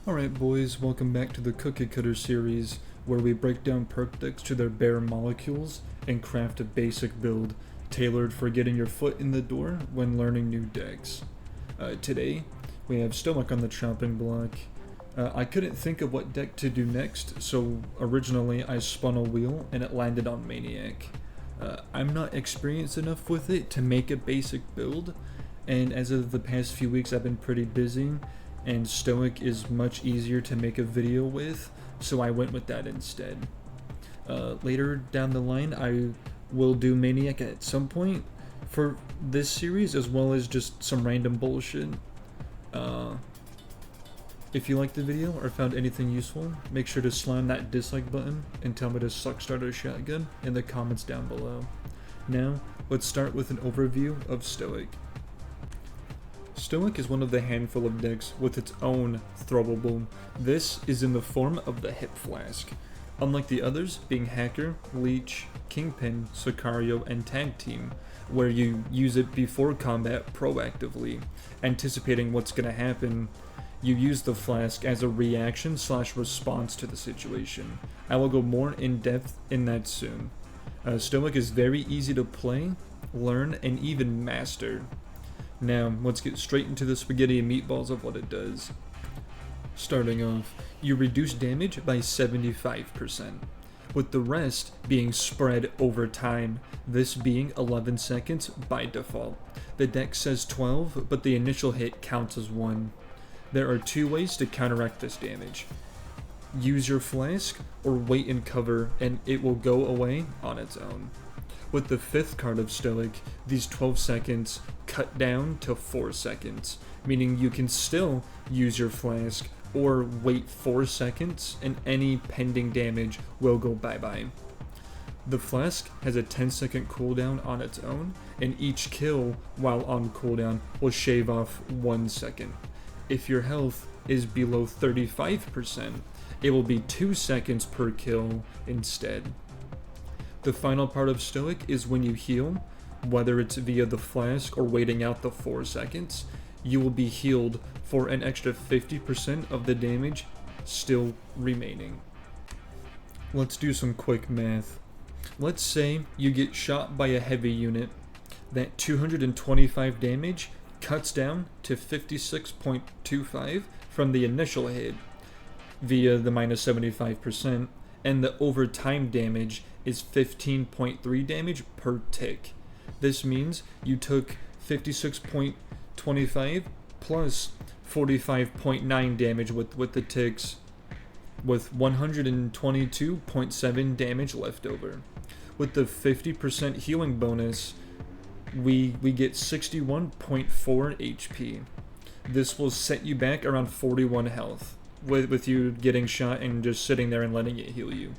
Alright boys, welcome back to the Cookie Cutter series, where we break down perk decks to their bare molecules and craft a basic build tailored for getting your foot in the door when learning new decks. Today, we have Stoic on the chopping block. I couldn't think of what deck to do next, so originally I spun a wheel and it landed on Maniac. I'm not experienced enough with it to make a basic build, and as of the past few weeks I've been pretty busy, and Stoic is much easier to make a video with, so I went with that instead. Later down the line I will do Maniac at some point for this series, as well as just some random bullshit. If you liked the video or found anything useful, make sure to slam that dislike button and tell me to suck start a shotgun in the comments down below. Now, let's start with an overview of Stoic. Stoic is one of the handful of decks with its own throwable. This is in the form of the Hip Flask. Unlike the others, being Hacker, Leech, Kingpin, Sicario, and Tag Team, where you use it before combat proactively, anticipating what's gonna happen. You use the flask as a reaction / response to the situation. I will go more in depth in that soon. Stoic is very easy to play, learn, and even master. Now, let's get straight into the spaghetti and meatballs of what it does. Starting off, you reduce damage by 75%, with the rest being spread over time, this being 11 seconds by default. The deck says 12, but the initial hit counts as 1. There are 2 ways to counteract this damage. Use your flask, or wait and cover, and it will go away on its own. With the 5th card of Stoic, these 12 seconds cut down to 4 seconds, meaning you can still use your flask, or wait 4 seconds, and any pending damage will go bye-bye. The flask has a 10-second cooldown on its own, and each kill while on cooldown will shave off 1 second. If your health is below 35%, it will be 2 seconds per kill instead. The final part of Stoic is when you heal, whether it's via the flask or waiting out the 4 seconds, you will be healed for an extra 50% of the damage still remaining. Let's do some quick math. Let's say you get shot by a heavy unit. That 225 damage cuts down to 56.25 from the initial hit via the minus 75%, and the overtime damage is 15.3 damage per tick. This means you took 56.25 plus 45.9 damage with the ticks, with 122.7 damage left over. With the 50% healing bonus, we get 61.4 HP. This will set you back around 41 health, with you getting shot and just sitting there and letting it heal you.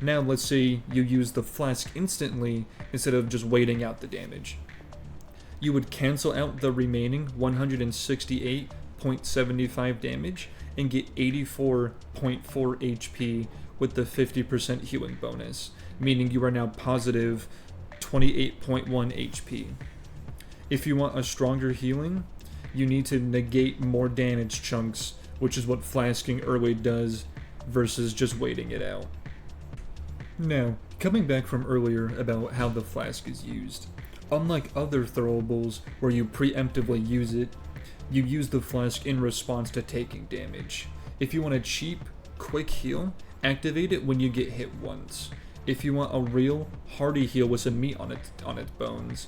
Now let's say you use the flask instantly instead of just waiting out the damage. You would cancel out the remaining 168.75 damage and get 84.4 HP with the 50% healing bonus, meaning you are now positive 28.1 HP. If you want a stronger healing, you need to negate more damage chunks, which is what flasking early does versus just waiting it out. Now, coming back from earlier about how the flask is used. Unlike other throwables where you preemptively use it, you use the flask in response to taking damage. If you want a cheap, quick heal, activate it when you get hit once. If you want a real, hearty heal with some meat on its bones,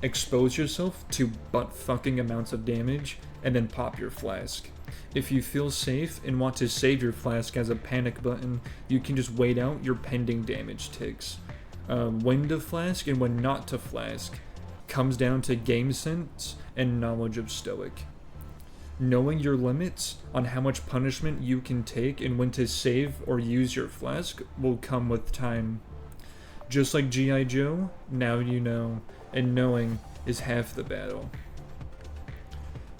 expose yourself to butt-fucking amounts of damage, and then pop your flask. If you feel safe and want to save your flask as a panic button, you can just wait out your pending damage ticks. When to flask and when not to flask comes down to game sense and knowledge of Stoic. Knowing your limits on how much punishment you can take and when to save or use your flask will come with time. Just like G.I. Joe, now you know, and knowing is half the battle.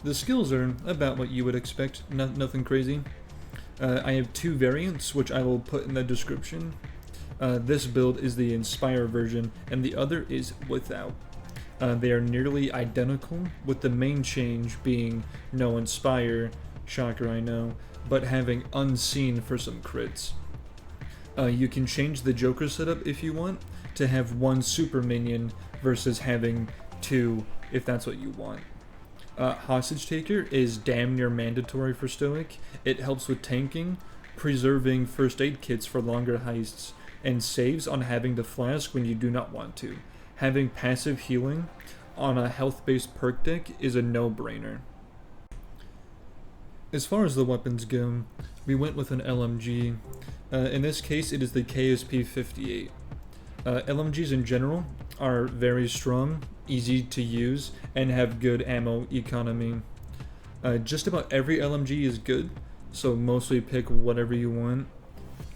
The skills are about what you would expect, nothing crazy. I have 2 variants, which I will put in the description. This build is the Inspire version, and the other is without. They are nearly identical, with the main change being no Inspire, shocker I know, but having Unseen for some crits. You can change the Joker setup if you want, to have one super minion versus having two if that's what you want. Hostage Taker is damn near mandatory for Stoic. It helps with tanking, preserving first aid kits for longer heists, and saves on having the flask when you do not want to. Having passive healing on a health-based perk deck is a no-brainer. As far as the weapons go, we went with an LMG. In this case, it is the KSP-58. LMGs in general are very strong, easy to use, and have good ammo economy. Just about every LMG is good, so mostly pick whatever you want.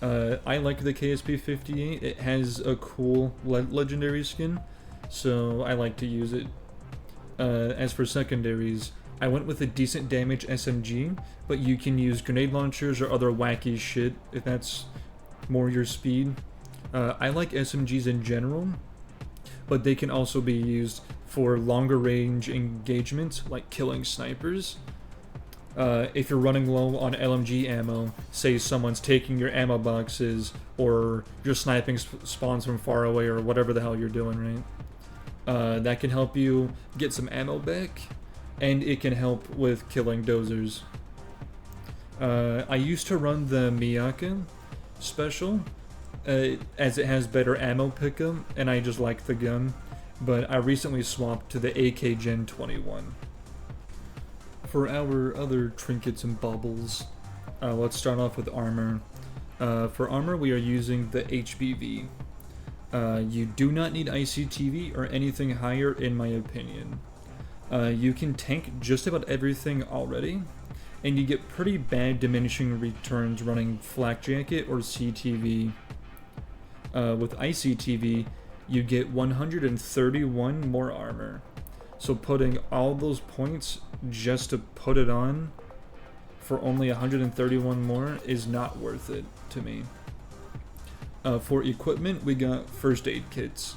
I like the KSP-58. It has a cool legendary skin, so I like to use it. As for secondaries, I went with a decent damage SMG, but you can use grenade launchers or other wacky shit if that's more your speed. I like SMGs in general, but they can also be used for longer range engagements, like killing snipers. If you're running low on LMG ammo, say someone's taking your ammo boxes, or you're sniping spawns from far away, or whatever the hell you're doing, right? That can help you get some ammo back, and it can help with killing dozers. I used to run the Miyake special, as it has better ammo pickup, and I just like the gun, but I recently swapped to the AK Gen 21. For our other trinkets and baubles, let's start off with armor. For armor, we are using the HBV. You do not need ICTV or anything higher, in my opinion. You can tank just about everything already, and you get pretty bad diminishing returns running Flak Jacket or CTV. With ICTV, you get 131 more armor. So putting all those points just to put it on for only 131 more is not worth it to me. For equipment, we got first aid kits.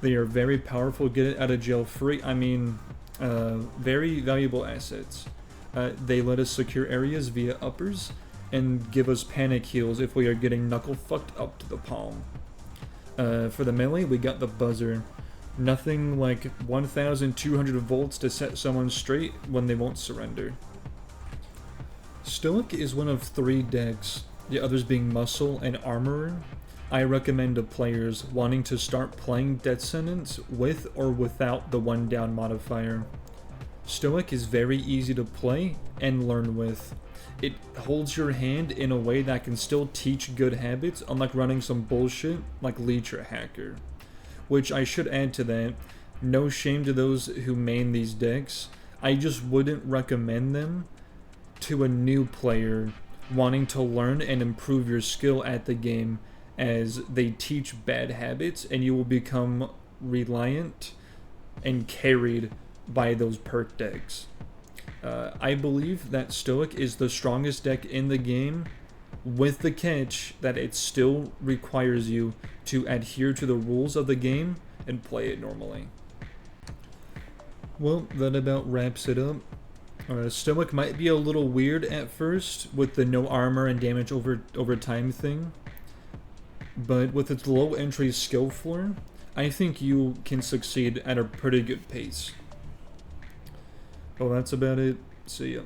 They are very powerful, get it out of jail free. I mean, very valuable assets. They let us secure areas via uppers and give us panic heals if we are getting knuckle fucked up to the palm. For the melee, we got the buzzer. Nothing like 1,200 volts to set someone straight when they won't surrender. Stoic is one of 3 decks, the others being Muscle and Armorer. I recommend to players wanting to start playing Death Sentence with or without the 1 down modifier. Stoic is very easy to play and learn with. It holds your hand in a way that can still teach good habits, unlike running some bullshit like Leech or Hacker. Which I should add to that, no shame to those who main these decks, I just wouldn't recommend them to a new player wanting to learn and improve your skill at the game, as they teach bad habits and you will become reliant and carried by those perk decks. I believe that Stoic is the strongest deck in the game, with the catch that it still requires you to adhere to the rules of the game and play it normally. Well, that about wraps it up. Stoic might be a little weird at first with the no armor and damage over time thing, but with its low entry skill floor, I think you can succeed at a pretty good pace. Well, that's about it. See ya.